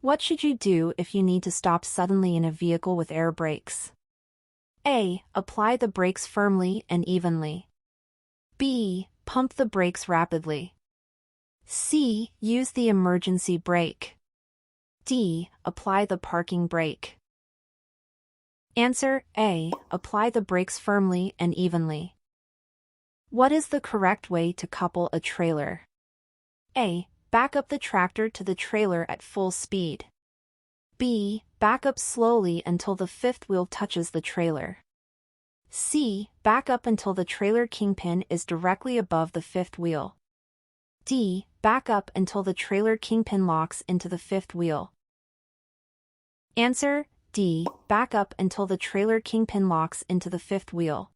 What should you do if you need to stop suddenly in a vehicle with air brakes? A. Apply the brakes firmly and evenly. B. Pump the brakes rapidly. C. Use the emergency brake. D. Apply the parking brake. Answer A. Apply the brakes firmly and evenly. What is the correct way to couple a trailer? A. Back up the tractor to the trailer at full speed. B. Back up slowly until the fifth wheel touches the trailer. C. Back up until the trailer kingpin is directly above the fifth wheel. D. Back up until the trailer kingpin locks into the fifth wheel. Answer D. Back up until the trailer kingpin locks into the fifth wheel.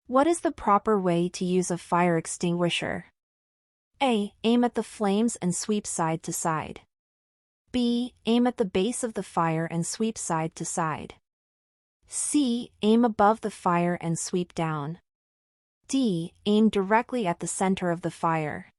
What is the proper way to use a fire extinguisher? A. Aim at the flames and sweep side to side. B. Aim at the base of the fire and sweep side to side. C. Aim above the fire and sweep down. D. Aim directly at the center of the fire.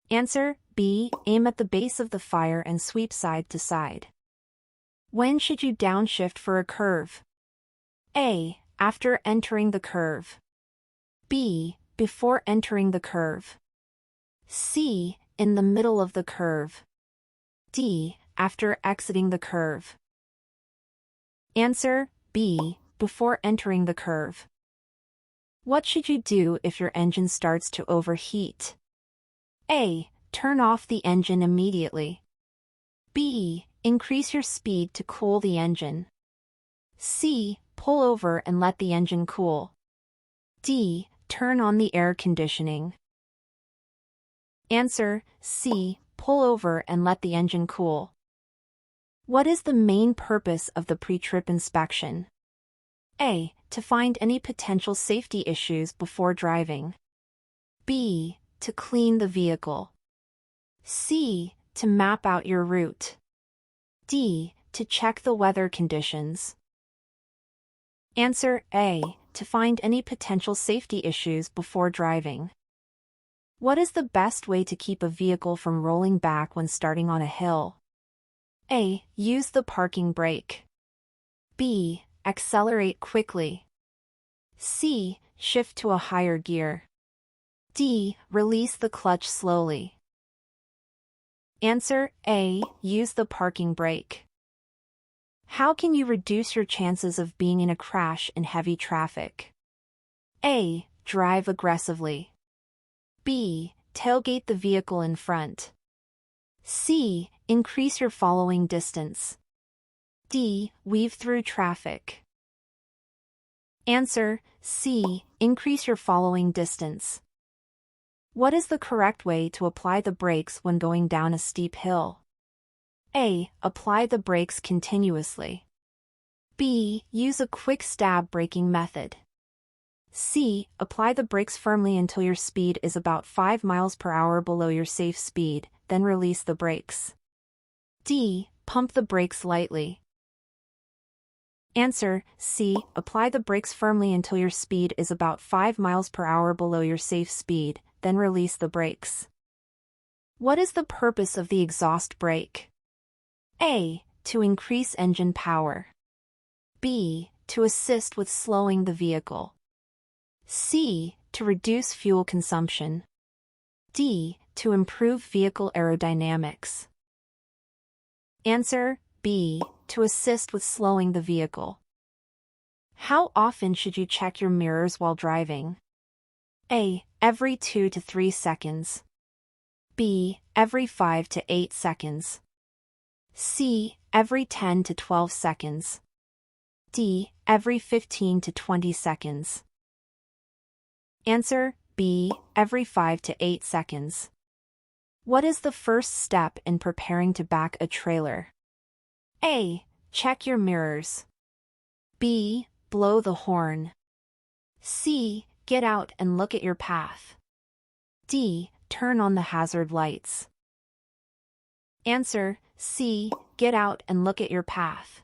Answer B. Aim at the base of the fire and sweep side to side. When should you downshift for a curve? A. After entering the curve. B. Before entering the curve. C. In the middle of the curve. D. After exiting the curve. Answer B. Before entering the curve. What should you do if your engine starts to overheat? A. Turn off the engine immediately. B. Increase your speed to cool the engine. C. Pull over and let the engine cool. D. Turn on the air conditioning. Answer C. Pull over and let the engine cool. What is the main purpose of the pre-trip inspection? A. To find any potential safety issues before driving. B. To clean the vehicle. C. To map out your route. D. To check the weather conditions. Answer A. To find any potential safety issues before driving. What is the best way to keep a vehicle from rolling back when starting on a hill? A. Use the parking brake. B. Accelerate quickly. C. Shift to a higher gear. D. Release the clutch slowly. Answer A. Use the parking brake. How can you reduce your chances of being in a crash in heavy traffic? A. Drive aggressively. B. Tailgate the vehicle in front. C. Increase your following distance. D. Weave through traffic. Answer C. Increase your following distance. What is the correct way to apply the brakes when going down a steep hill? A. Apply the brakes continuously. B. Use a quick stab braking method. C. Apply the brakes firmly until your speed is about 5 miles per hour below your safe speed, then release the brakes. D. Pump the brakes lightly. Answer C. Apply the brakes firmly until your speed is about 5 miles per hour below your safe speed, then release the brakes. What is the purpose of the exhaust brake? A. To increase engine power. B. To assist with slowing the vehicle. C. To reduce fuel consumption. D. To improve vehicle aerodynamics. Answer B. To assist with slowing the vehicle. How often should you check your mirrors while driving? A. Every 2 to 3 seconds. B. Every 5 to 8 seconds. C. Every 10 to 12 seconds. D. Every 15 to 20 seconds. Answer B. Every 5 to 8 seconds. What is the first step in preparing to back a trailer? A. Check your mirrors. B. Blow the horn. C. Get out and look at your path. D. Turn on the hazard lights. Answer C. Get out and look at your path.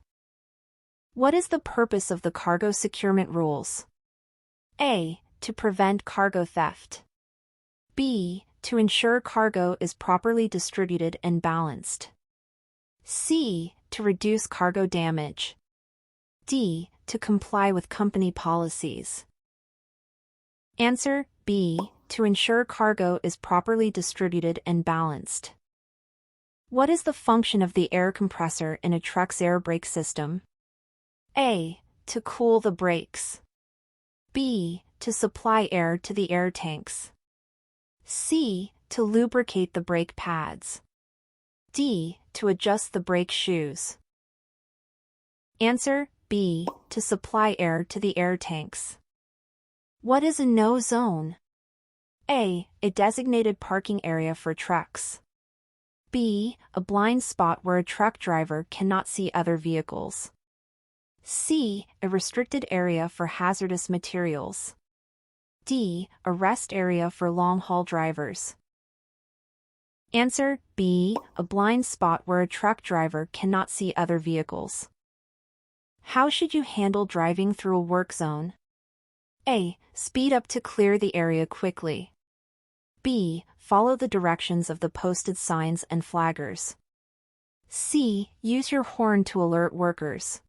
What is the purpose of the cargo securement rules? A. To prevent cargo theft. B. To ensure cargo is properly distributed and balanced. C. To reduce cargo damage. D. To comply with company policies. Answer B. To ensure cargo is properly distributed and balanced. What is the function of the air compressor in a truck's air brake system? A. To cool the brakes. B. To supply air to the air tanks. C. To lubricate the brake pads. D. To adjust the brake shoes. Answer B. To supply air to the air tanks. What is a no zone? A. A designated parking area for trucks. B. A blind spot where a truck driver cannot see other vehicles. C. A restricted area for hazardous materials. D. A rest area for long-haul drivers. Answer B. A blind spot where a truck driver cannot see other vehicles. How should you handle driving through a work zone? A. Speed up to clear the area quickly. B. Follow the directions of the posted signs and flaggers. C. Use your horn to alert workers.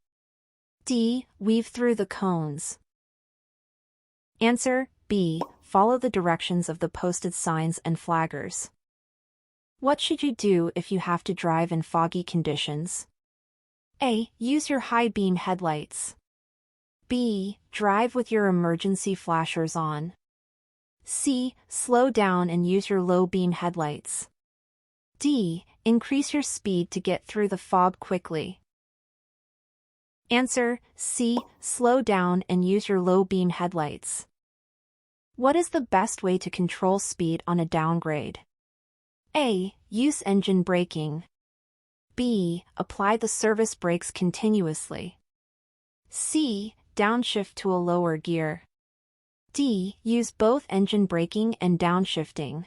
D. Weave through the cones. Answer B. Follow the directions of the posted signs and flaggers. What should you do if you have to drive in foggy conditions? A. Use your high beam headlights. B. Drive with your emergency flashers on. C. Slow down and use your low beam headlights. D. Increase your speed to get through the fog quickly. Answer C. Slow down and use your low beam headlights. What is the best way to control speed on a downgrade? A. Use engine braking. B. Apply the service brakes continuously. C. Downshift to a lower gear. D. Use both engine braking and downshifting.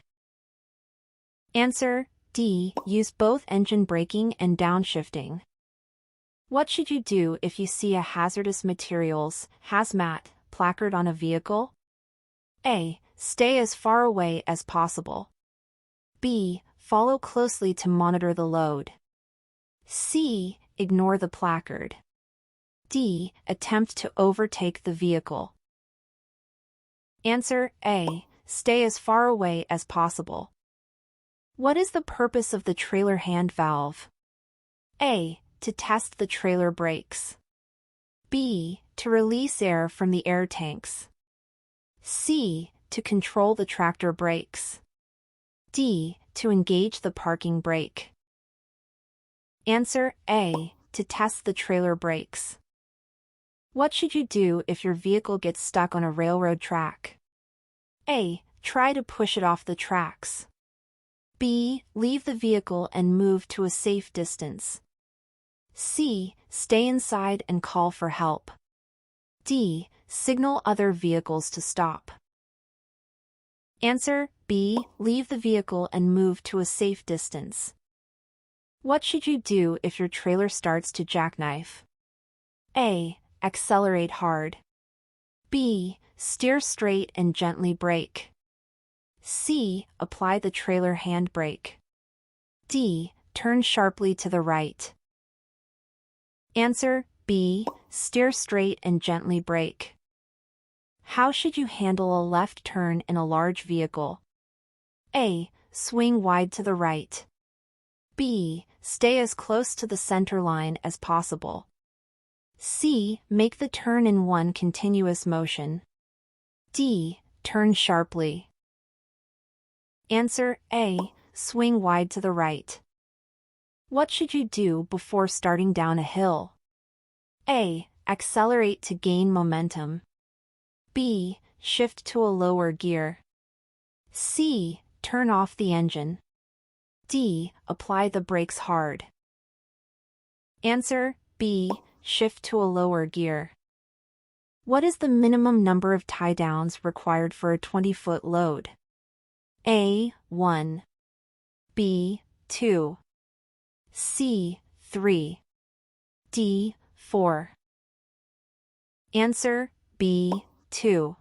Answer D. Use both engine braking and downshifting. What should you do if you see a hazardous materials Hazmat placard on a vehicle? A. Stay as far away as possible. B. Follow closely to monitor the load. C. Ignore the placard. D. Attempt to overtake the vehicle. Answer A. Stay as far away as possible. What is the purpose of the trailer hand valve? A. To test the trailer brakes. B. To release air from the air tanks. C. To control the tractor brakes. D. To engage the parking brake. Answer A. To test the trailer brakes. What should you do if your vehicle gets stuck on a railroad track? A. Try to push it off the tracks. B. Leave the vehicle and move to a safe distance. C. Stay inside and call for help. D. Signal other vehicles to stop. Answer B. Leave the vehicle and move to a safe distance. What should you do if your trailer starts to jackknife? A. Accelerate hard. B. Steer straight and gently brake. C. Apply the trailer handbrake. D. Turn sharply to the right. Answer B. Steer straight and gently brake. How should you handle a left turn in a large vehicle? A. Swing wide to the right. B. Stay as close to the center line as possible. C. Make the turn in one continuous motion. D. Turn sharply. Answer A. Swing wide to the right. What should you do before starting down a hill? A. Accelerate to gain momentum. B. Shift to a lower gear. C. Turn off the engine. D. Apply the brakes hard. Answer B. Shift to a lower gear. What is the minimum number of tie-downs required for a 20-foot load? A. 1. B. 2. C. 3. D. 4. Answer B. 2.